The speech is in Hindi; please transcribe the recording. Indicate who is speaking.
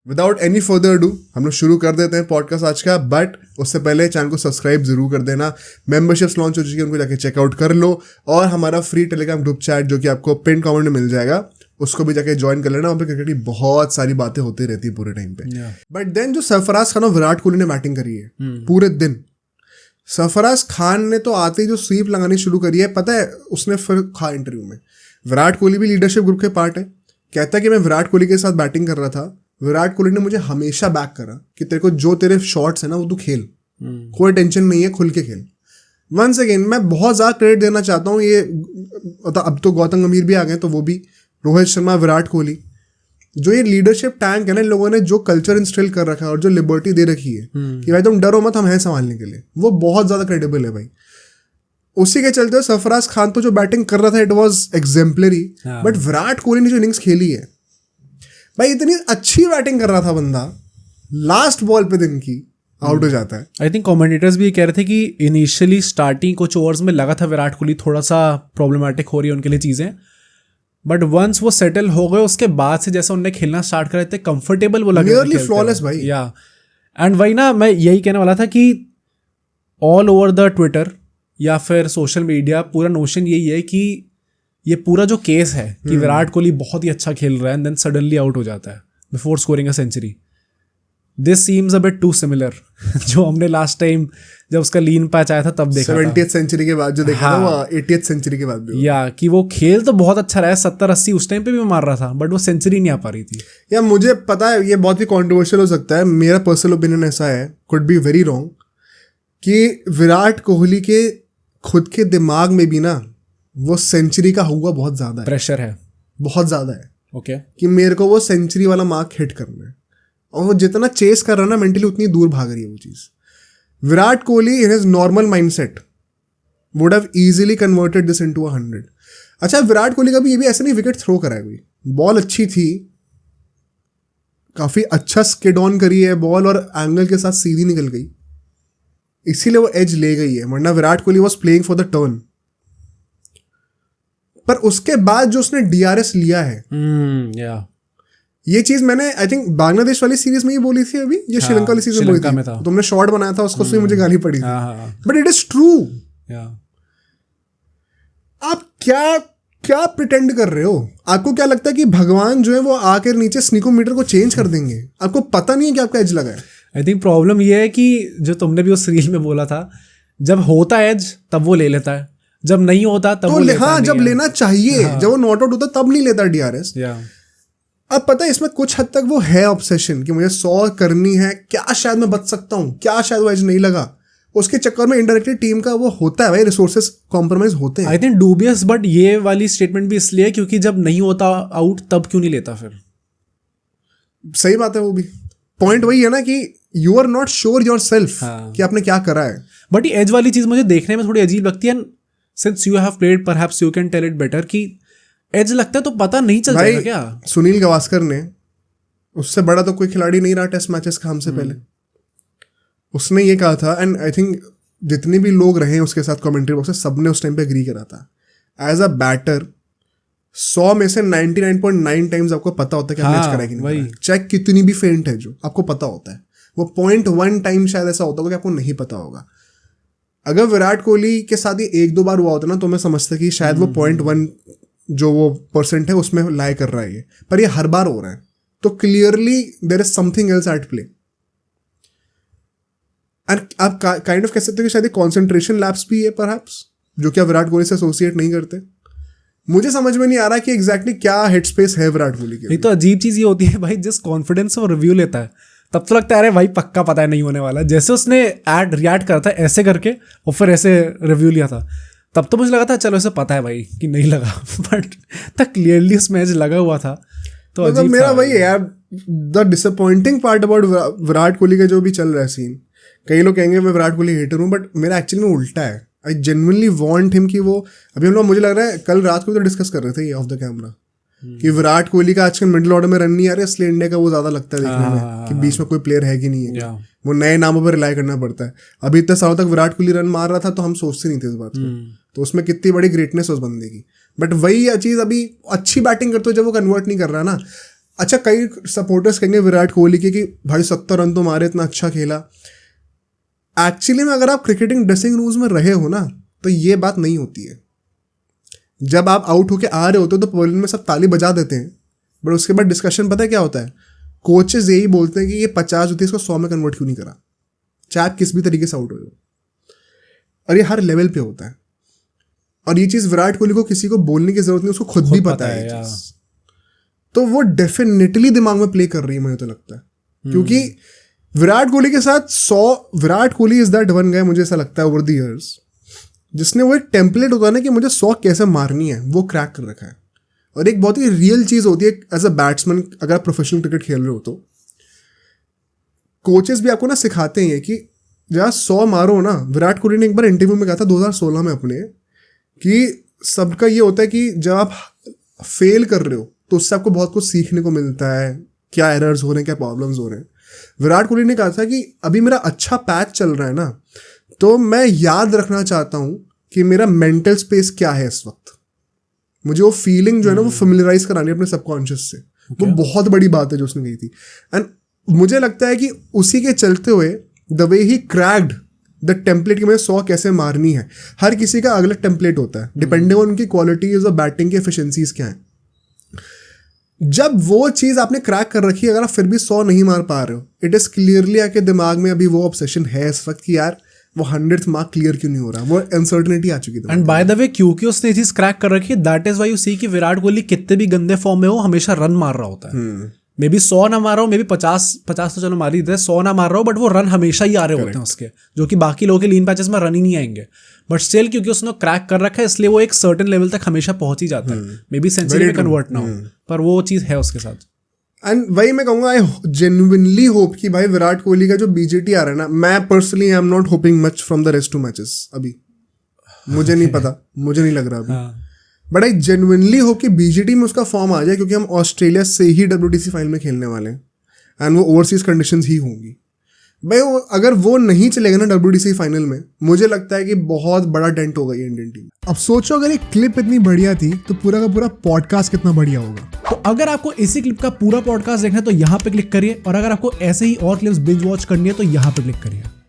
Speaker 1: विदाउट एनी फर्दर डू हम लोग शुरू कर देते हैं पॉडकास्ट आज का। बट उससे पहले चैनल को सब्सक्राइब जरूर कर देना। मेंबरशिप्स लॉन्च हो चुकी है, उनको जाके चेकआउट कर लो। और हमारा फ्री टेलीग्राम ग्रुप चैट जो कि आपको पिन कमेंट में मिल जाएगा, उसको भी जाके ज्वाइन कर लेना। वहाँ पे क्रिकेट की बहुत सारी बातें होती रहती है पूरे टाइम पे। बट देन जो सरफराज खान और विराट कोहली ने बैटिंग करी है पूरे दिन, सरफराज खान ने तो आते ही जो स्वीप लगानी शुरू करी है, पता है उसने फिर कहा इंटरव्यू में, विराट कोहली भी लीडरशिप ग्रुप के पार्ट है। कहता है कि मैं विराट कोहली के साथ बैटिंग कर रहा था, विराट कोहली ने मुझे हमेशा बैक करा कि तेरे को जो तेरे शॉट्स है ना वो तू खेल, कोई टेंशन नहीं है, खुल के खेल। वंस अगेन मैं बहुत ज़्यादा क्रेडिट देना चाहता हूँ। ये अब तो गौतम गंभीर भी आ गए, तो वो भी, रोहित शर्मा, विराट कोहली, जो ये लीडरशिप टैंक है ना, इन लोगों ने जो कल्चर इंस्टिल कर रखा है और जो लिबर्टी दे रखी है कि भाई तुम डरो मत, हम हैं संभालने के लिए, वो बहुत ज़्यादा क्रेडिबल है भाई। उसी के चलते सरफराज खान तो जो बैटिंग कर रहा था it was exemplary. But Virat Kohli ने जो इनिंग्स खेली है भाई, इतनी अच्छी बैटिंग कर रहा था बंदा, लास्ट बॉल पे दिन की आउट हो जाता है।
Speaker 2: आई थिंक कमेंटेटर्स भी कह रहे थे कि इनिशियली स्टार्टिंग कुछ ओवर्स में लगा था विराट कोहली थोड़ा सा प्रॉब्लमेटिक हो रही है उनके लिए चीज़ें, बट वंस वो सेटल हो गए उसके बाद से जैसे उन्होंने खेलना स्टार्ट कर रहे थे, कंफर्टेबल वो लगे,
Speaker 1: नियरली फ्लॉलेस भाई।
Speaker 2: या एंड वही ना, मैं यही कहने वाला था कि ऑल ओवर द ट्विटर या फिर सोशल मीडिया पूरा नोशन यही है कि ये पूरा जो केस है कि विराट कोहली बहुत ही अच्छा खेल रहा है एंड देन सडनली आउट हो जाता है before scoring a century. This seems a bit too similar जो हमने लास्ट टाइम जब उसका लीन पैच आया था तब देखा
Speaker 1: 70th सेंचुरी के बाद जो देखा था, वो 80th सेंचुरी के बाद भी,
Speaker 2: या कि वो खेल तो बहुत अच्छा रहा है, 70-80 उस टाइम पे भी मार रहा था, बट वो सेंचुरी नहीं आ पा रही थी।
Speaker 1: या मुझे पता है ये बहुत ही कॉन्ट्रोवर्शियल हो सकता है, मेरा पर्सनल ओपिनियन ऐसा है, कुड बी वेरी रॉन्ग, कि विराट कोहली के खुद के दिमाग में भी ना वो सेंचुरी का हुआ बहुत ज़्यादा है,
Speaker 2: प्रेशर है,
Speaker 1: बहुत ज़्यादा है।
Speaker 2: ओके
Speaker 1: कि मेरे को वो सेंचुरी वाला मार्क हिट करना है, और वो जितना चेस कर रहा है ना मेंटली, उतनी दूर भाग रही है वो चीज़। Virat Kohli in his normal mindset would have easily converted this into 100। अच्छा, विराट कोहली का भी ये भी ऐसा नहीं विकेट थ्रो करा है कोई, बॉल अच्छी थी, काफ़ी अच्छा स्किड ऑन करी है बॉल और एंगल के साथ सीधी निकल गई, इसीलिए वो एज ले गई है, वरना Virat Kohli was playing for the turn. पर उसके बाद जो उसने DRS लिया है, ये चीज मैंने आई थिंक बांग्लादेश वाली सीरीज में ही बोली थी, अभी ये श्रीलंका वाली सीरीज में बोली थी, तो तुमने शॉट बनाया था उसको, उसमें मुझे गाली पड़ी थी, बट इट इज ट्रू। आप क्या प्रिटेंड कर रहे हो? आपको क्या लगता है कि भगवान जो है वो आकर नीचे स्नीकोमीटर को चेंज कर देंगे? आपको पता नहीं है कि आपका एज लगा है।
Speaker 2: आई थिंक प्रॉब्लम ये है कि जो तुमने भी उस रील में बोला था, जब होता है एज तब वो ले लेता है, जब नहीं होता तब
Speaker 1: तो
Speaker 2: वो लेता
Speaker 1: हाँ, जब लेना चाहिए, जब वो नॉट आउट होता तब नहीं लेता DRS। अब पता है इसमें कुछ हद तक वो है ऑब्सेशन कि मुझे 100 करनी है, क्या शायद मैं बच सकता हूँ, क्या शायद वो एज नहीं लगा, उसके चक्कर में इनडायरेक्टली टीम का वो होता है भाई, रिसोर्सेस कॉम्प्रोमाइज होते हैं।
Speaker 2: आई थिंक डूबियस, बट ये वाली स्टेटमेंट भी इसलिए है क्योंकि जब नहीं होता आउट तब क्यों नहीं लेता फिर?
Speaker 1: सही बात है, वो भी पॉइंट वही है ना कि you are not sure yourself कि आपने क्या करा है।
Speaker 2: बट ये एज वाली चीज मुझे देखने में थोड़ी अजीब लगती है, since you have played perhaps you can tell it better, कि एज लगता है तो पता नहीं चल जाएगा क्या?
Speaker 1: सुनील गावस्कर ने, उससे बड़ा तो कोई खिलाड़ी नहीं रहा टेस्ट मैचेस का हमसे पहले, उसने ये कहा था, एंड आई थिंक जितने भी लोग रहे उसके साथ कमेंट्री बॉक्स में, सबने उस टाइम पे एग्री करा था, एज अ बैटर 100 में से 99.9 टाइम्स आपको पता होता है कि मैच करा है कि नहीं करा है, चाहे कितनी भी फेंट है जो आपको पता होता है। वो 0.1 टाइम शायद ऐसा होता होगा कि आपको नहीं पता होगा। अगर विराट कोहली के साथ ये 1-2 बार हुआ होता ना, तो मैं समझता कि शायद वो 0.1 जो वो % है उसमें लाई कर रहा है ये, पर ये हर बार हो रहा है, तो clearly there is something else at play. And आप काइंड ऑफ कह सकते हो कि शायद कॉन्सेंट्रेशन लैप्स भी है परहैप्स, जो कि आप विराट कोहली से एसोसिएट नहीं करते। मुझे समझ में नहीं आ रहा कि एग्जैक्टली क्या हेड स्पेस है विराट कोहली के।
Speaker 2: तो अजीब चीज ये होती है भाई, जिस कॉन्फिडेंस से वो रिव्यू लेता है तब तो लगता है अरे भाई पक्का पता है नहीं होने वाला, जैसे उसने रिएक्ट करा था ऐसे करके और फिर ऐसे रिव्यू लिया था, तब तो मुझे लगा था चलो इसे पता है भाई कि नहीं लगा, बट तक क्लियरली उस मैच लगा हुआ था। तो
Speaker 1: मतलब मेरा वही है यार, the disappointing part about Virat Kohli का जो भी चल रहा है सीन, कई लोग कहेंगे मैं विराट कोहली हेटर हूँ, बट मेरा एक्चुअली में उल्टा है। आई जेन्युइनली वांट हिम कि वो, अभी हम लोग मुझे लग रहा है कल रात को तो डिस्कस कर रहे थे ये ऑफ द कैमरा कि विराट कोहली का आजकल मिडिल ऑर्डर में रन नहीं आ रहा है, इसलिए इंडिया का वो ज़्यादा लगता है देखने में कि बीच में कोई प्लेयर है कि नहीं है, वो नए नामों पर रिलाई करना पड़ता है। अभी इतने सालों तक विराट कोहली रन मार रहा था तो हम सोचते नहीं थे इस बात को, तो उसमें कितनी बड़ी ग्रेटनेस उस बंदे की। बट वही चीज़ अभी अच्छी बैटिंग करते हो जब वो कन्वर्ट नहीं कर रहा ना। अच्छा कई सपोर्टर्स कहेंगे विराट कोहली के कि भाई 70 रन तो मारे, इतना अच्छा खेला। एक्चुअली में अगर आप क्रिकेटिंग ड्रेसिंग रूम्स में रहे हो ना तो ये बात नहीं होती है। जब आप आउट होके आ रहे होते हो तो पवेलियन में सब ताली बजा देते हैं, बट उसके बाद डिस्कशन पता है क्या होता है? कोचेस यही बोलते हैं कि ये 50 होती है, इसको 100 में कन्वर्ट क्यों नहीं करा, चाहे आप किस भी तरीके से आउट हो। और ये हर लेवल पे होता है, और ये चीज़ विराट कोहली को किसी को बोलने की जरूरत नहीं, उसको खुद भी पता है ये चीज़। तो वो डेफिनेटली दिमाग में प्ले कर रही है, मुझे तो लगता है, क्योंकि विराट कोहली के साथ 100, Virat Kohli is that one guy, मुझे ऐसा लगता है ओवर द इयर्स, जिसने वो एक टेम्पलेट होता है ना कि मुझे 100 कैसे मारनी है, वो क्रैक कर रखा है। और एक बहुत ही रियल चीज़ होती है एज अ बैट्समैन, अगर आप प्रोफेशनल क्रिकेट खेल रहे हो तो कोचेस भी आपको ना सिखाते हैं कि जहाँ 100 मारो ना। विराट कोहली ने एक बार इंटरव्यू में कहा था 2016 में अपने, कि सबका ये होता है कि जब आप फेल कर रहे हो तो उससे आपको बहुत कुछ सीखने को मिलता है, क्या एरर्स हो रहे हैं, क्या प्रॉब्लम्स हो रहे हैं। विराट कोहली ने कहा था कि अभी मेरा अच्छा पैच चल रहा है ना, तो मैं याद रखना चाहता हूँ कि मेरा मेंटल स्पेस क्या है इस वक्त, मुझे वो फीलिंग जो है ना वो फेमिलियराइज करानी है अपने सबकॉन्शियस से। वो बहुत बड़ी बात है जो उसने कही थी, एंड मुझे लगता है कि उसी के चलते हुए the way he cracked the template कि मुझे 100 कैसे मारनी है। हर किसी का अलग टेम्पलेट होता है डिपेंडिंग ऑन उनकी क्वालिटीज और बैटिंग की एफिशिएंसीज क्या है। जब वो चीज़ आपने क्रैक कर रखी है, अगर आप फिर भी 100 नहीं मार पा रहे हो, इट इज़ क्लियरली आपके दिमाग में अभी वो ऑब्सेशन है इस वक्त कि यार वो 100th मार्क क्लियर क्यों नहीं हो रहा, वो अनसर्टेनिटी आ चुकी है।
Speaker 2: एंड बाय द वे क्योंकि उसने ये चीज क्रैक कर रखी है, that is why you see कि विराट कोहली कितने भी गंदे फॉर्म में हो हमेशा रन मार रहा होता है। मे बी 100 ना मार रहा हो, मे बी 50 तो चलो मार ही दे, 100 ना मार रहा हो, बट वो रन हमेशा ही आ रहे होते हैं उसके, जो कि बाकी लोगों के लीन पैचेस में रन ही नहीं आएंगे। बट स्टिल क्योंकि उसने क्रैक कर रखा है, इसलिए वो एक सर्टेन लेवल तक हमेशा पहुंच ही जाता है। मे बी सेंचुरी में कन्वर्ट ना हो, पर वो चीज़ है उसके साथ।
Speaker 1: एंड वही मैं कहूँगा, आई जेन्युइनली होप कि भाई विराट कोहली का जो बीजेटी आ रहा है ना, मैं personally I am not hopping much from the rest 2 matches अभी, मुझे नहीं पता, मुझे नहीं लग रहा अभी, बट आई जेन्युइनली होप कि बीजेटी में उसका फॉर्म आ जाए, क्योंकि हम ऑस्ट्रेलिया से ही WTC फाइनल में खेलने वाले हैं एंड वो ओवरसीज कंडीशंस ही होंगी। भाई अगर वो नहीं चलेगा ना WTC फाइनल में, मुझे लगता है कि बहुत बड़ा डेंट होगा ये इंडियन टीम। अब सोचो अगर ये क्लिप इतनी बढ़िया थी तो पूरा का पूरा पॉडकास्ट कितना बढ़िया होगा।
Speaker 2: तो अगर आपको इसी क्लिप का पूरा पॉडकास्ट देखना है तो यहाँ पे क्लिक करिए, और अगर आपको ऐसे ही और क्लिप्स बिंज वॉच करनी है तो यहाँ पे क्लिक करिए।